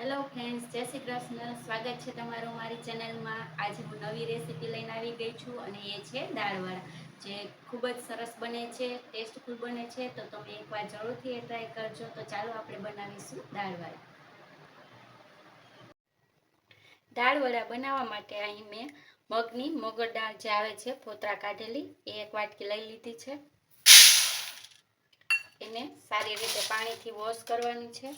Hello friends, જય શ્રી કૃષ્ણ. સ્વાગત છે તમારું મારી ચેનલમાં. આજે હું નવી રેસીપી લઈને આવી ગઈ છું અને એ છે દાળવડા, જે ખૂબ જ સરસ બને છે, ટેસ્ટફુલ બને છે. તો તમે એકવાર જરૂરથી એ ટ્રાય કરજો. તો ચાલો આપણે બનાવીશું દાળવડા. દાળવડા બનાવવા માટે અહીં મેં મગની મગર દાળ જે આવે છે ફોતરા કાઢેલી, એ એક વાટકી લઈ લીધી છે. એને સારી રીતે પાણીથી વોશ કરવાની છે.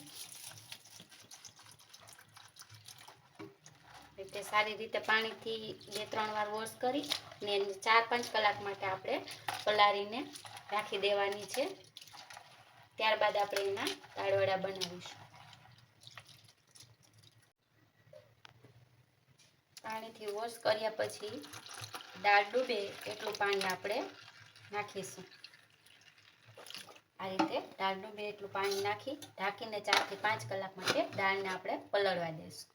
રીતે સારી રીતે પાણીથી 2-3 વાર વોશ કરી ને 4-5 કલાક માટે આપણે પલાળીને રાખી દેવાની છે. ત્યારબાદ આપણે એના દાળવડા બનાવીશું. પાણીથી વોશ કર્યા પછી દાળ ડૂબે એટલું પાણી આપણે નાખીશું. આ રીતે દાળ ડૂબે એટલું પાણી નાખી ઢાંકીને 4 થી 5 કલાક માટે દાળને આપણે પલળવા દઈશું.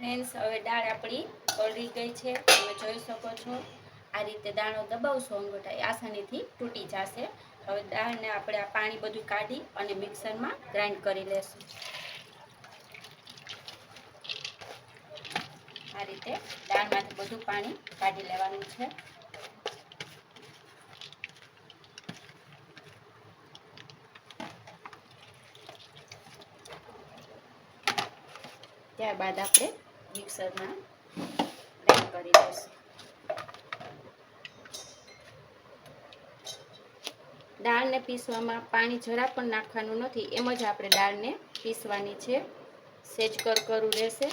ફ્રેન્ડ્સ, હવે દાળ આપણી પલળી ગઈ છે, તમે જોઈ શકો છો. આ રીતે દાણો દબાવશો અંગૂઠા એ આસાનીથી તૂટી જશે. હવે દાળને આપણે આ પાણી બધું કાઢી અને મિક્સરમાં ગ્રાઇન્ડ કરી લેશું. આ રીતે દાળમાંથી બધું પાણી કાઢી લેવાનું છે. ત્યારબાદ આપણે મિક્સરમાં ગ્રાઇન્ડ કરી દઈશું. દાળને પીસવામાં પાણી જરા પણ નાખવાનું નથી, એમ જ આપણે દાળને પીસવાની છે. સેજ કરકરું રહેશે,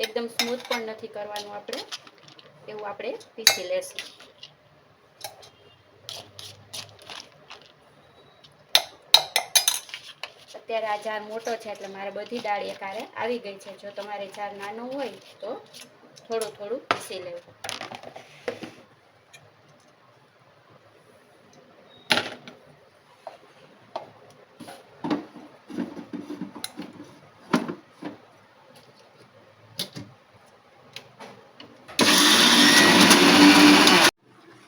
એકદમ સ્મૂથ પણ નથી કરવાનું આપણે, એવું આપણે પીસી લેશું. અત્યારે આ જાર મોટો છે એટલે મારે બધી દાળ એકારે આવી ગઈ છે. જો તમારે જાર નાનો હોય તો થોડું થોડું પીસી લેવું.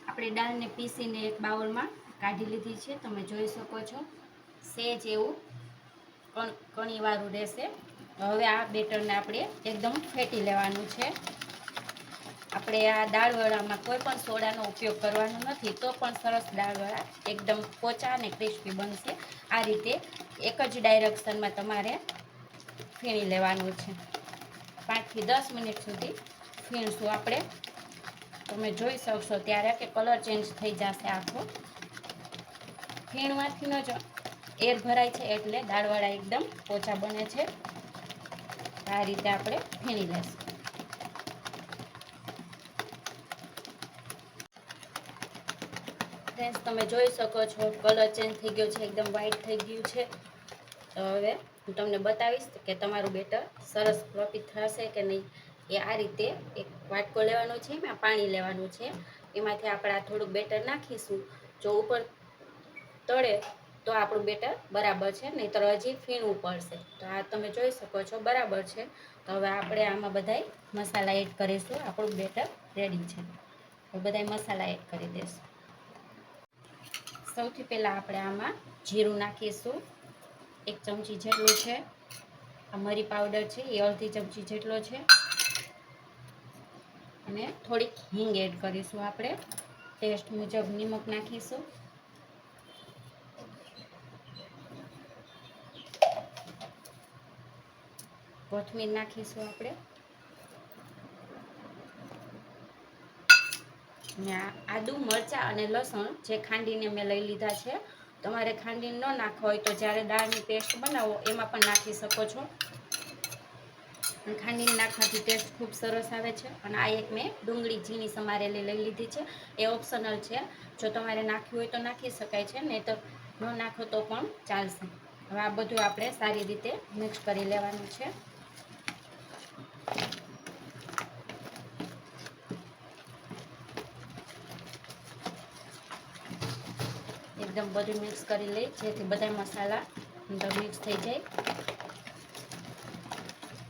આપણે દાળને પીસીને એક બાઉલમાં કાઢી લીધી છે, તમે જોઈ શકો છો. સેજ એવું કણીવાળું રહેશે. હવે આ બેટરને આપણે એકદમ ફેટી લેવાનું છે. આપણે આ દાળવડામાં કોઈ પણ સોડાનો ઉપયોગ કરવાનો નથી, તો પણ સરસ દાળવડા એકદમ પોચા અને ક્રિસ્પી બનશે. આ રીતે એક જ ડાયરેક્શનમાં તમારે ફીણી લેવાનું છે. 5 થી 10 મિનિટ સુધી ફીણશું આપણે. તમે જોઈ શકશો ત્યારે કે કલર ચેન્જ થઈ જશે આખો. ફીણવાથી જ એર ભરાય છે એટલે દાળવડા એકદમ પોચા બને છે. આ રીતે આપણે ફીણી લેશું. ફ્રેન્ડ્સ, તમે જોઈ શકો છો કલર ચેન્જ થઈ ગયો છે, એકદમ વ્હાઈટ થઈ ગયું છે. તો હવે હું તમને બતાવીશ કે તમારું બેટર સરસ ફ્લફી થશે કે નહીં. એ આ રીતે એક વાટકો લેવાનો છે, એમાં પાણી લેવાનું છે. એમાંથી આપણે આ થોડુંક બેટર નાખીશું. જો ઉપર તળે તો આપણું બેટર બરાબર છે, નહીંતર હજી ફીણવું પડશે. તો આ તમે જોઈ શકો છો બરાબર છે. તો હવે આપણે આમાં બધાય મસાલા એડ કરીશું. આપણું બેટર રેડી છે. હવે બધાય મસાલા એડ કરી દઈશું. સૌથી પહેલાં આપણે આમાં જીરું નાખીશું. 1 ચમચી જેટલું છે. આ મરી પાવડર છે એ અડધી ચમચી જેટલો છે. અને થોડીક હિંગ એડ કરીશું. આપણે ટેસ્ટ મુજબ નિમક નાખીશું. કોથમીર નાખીશું આપણે. અને આદુ, મરચાં અને લસણ જે ખાંડીને મેં લઈ લીધા છે. તમારે ખાંડીને ન નાખવા હોય તો જ્યારે દાળની પેસ્ટ બનાવો એમાં પણ નાખી શકો છો. ખાંડીને નાખવાથી ટેસ્ટ ખૂબ સરસ આવે છે. અને આ એક મેં ડુંગળી ઝીણી સમારેલી લઈ લીધી છે. એ ઓપ્શનલ છે, જો તમારે નાખવી હોય તો નાખી શકાય છે, નહીં તો ન નાખો તો પણ ચાલશે. હવે આ બધું આપણે સારી રીતે મિક્સ કરી લેવાનું છે. એકદમ બધું મિક્સ કરી લઈ, જેથી બધા મસાલા અંદર મિક્સ થઈ જાય.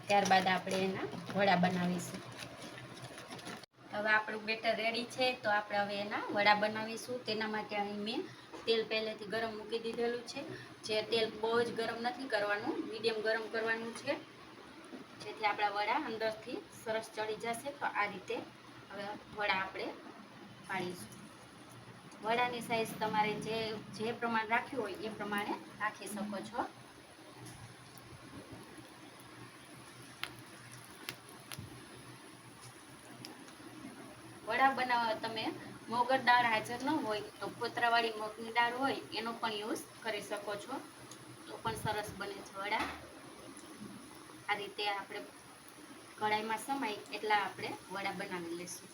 ત્યારબાદ આપણે એના વડા બનાવીશું. હવે આપણું બેટર રેડી છે, તો આપણે હવે એના વડા બનાવીશું. તેના માટે અહીં મેં તેલ પહેલેથી ગરમ મૂકી દીધેલું છે. જે તેલ બહુ જ ગરમ નથી કરવાનું, મીડિયમ ગરમ કરવાનું છે, જેથી આપણા વડા અંદરથી સરસ ચડી જશે. તો આ રીતે હવે વડા આપણે પાડીશું. વડાની સાઈઝ તમારે જે પ્રમાણે રાખ્યું હોય એ પ્રમાણે રાખી શકો છો. વડા બનાવવા તમે મોગર દાળ હાજર ન હોય તો ફોતરાવાળી મગની દાળ હોય એનો પણ યુઝ કરી શકો છો, તો પણ સરસ બને છે વડા. આ રીતે આપણે કઢાઈમાં સમાય એટલા આપણે વડા બનાવી લઈશું.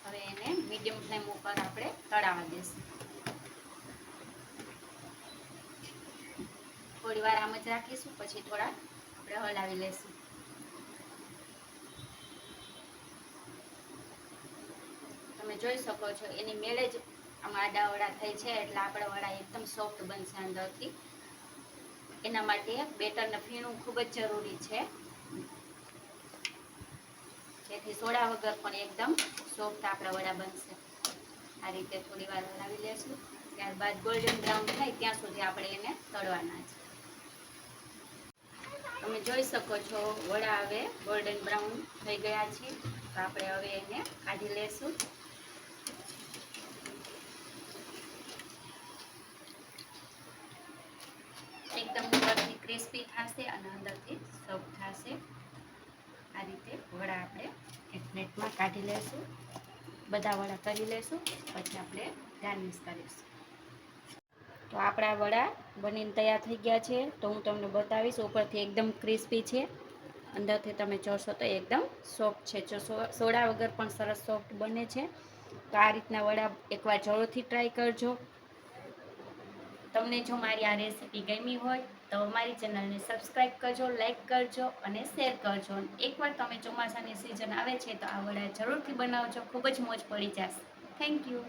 હવે એને મીડિયમ ફ્લેમ ઉપર આપણે તળાવવા દઈશું. થોડી વાર આમ જ રાખીશું, પછી થોડા આપણે હલાવી લઈશું. તમે જોઈ શકો છો એની મેળે જ આમાં આડા વડા થઈ છે, એટલે આપણા વડા એકદમ સોફ્ટ બનશે અંદરથી. એના માટે બેટરને ફીણવું ખૂબ જ જરૂરી છે, જેથી સોડા વગર પણ એકદમ સોફ્ટ આપણા વડા બનશે. આ રીતે થોડી વાર હલાવી લેશું. ત્યારબાદ ગોલ્ડન બ્રાઉન થાય ત્યાં સુધી આપણે એને તળવાના છે. તમે જોઈ શકો છો વડા હવે ગોલ્ડન બ્રાઉન થઈ ગયા છે, તો આપણે હવે એને કાઢી લેશું. એકદમ ઉપરથી ક્રિસ્પી થશે અને અંદરથી સોફ્ટ થશે. આ રીતે વડા આપણે એક પ્લેટમાં કાઢી લેશું. બધા વડા કરી લેશું, પછી આપણે ગાર્નિશ કરીશું. તો આપણા વડા બનીને તૈયાર થઈ ગયા છે. તો હું તમને બતાવીશ, ઉપરથી એકદમ ક્રિસ્પી છે, અંદરથી તમે જોશો તો એકદમ સોફ્ટ છે. જો સોડા વગર પણ સરસ સોફ્ટ બને છે. તો આ રીતના વડા એકવાર જરૂરથી ટ્રાય કરજો. તમને જો મારી આ રેસીપી ગમી હોય તો મારી ચેનલને સબસ્ક્રાઈબ કરજો, લાઈક કરજો અને શેર કરજો. એકવાર તમે ચોમાસાની સિઝન આવે છે તો આ વડા જરૂરથી બનાવજો, ખૂબ જ મોજ પડી જશે. Thank you.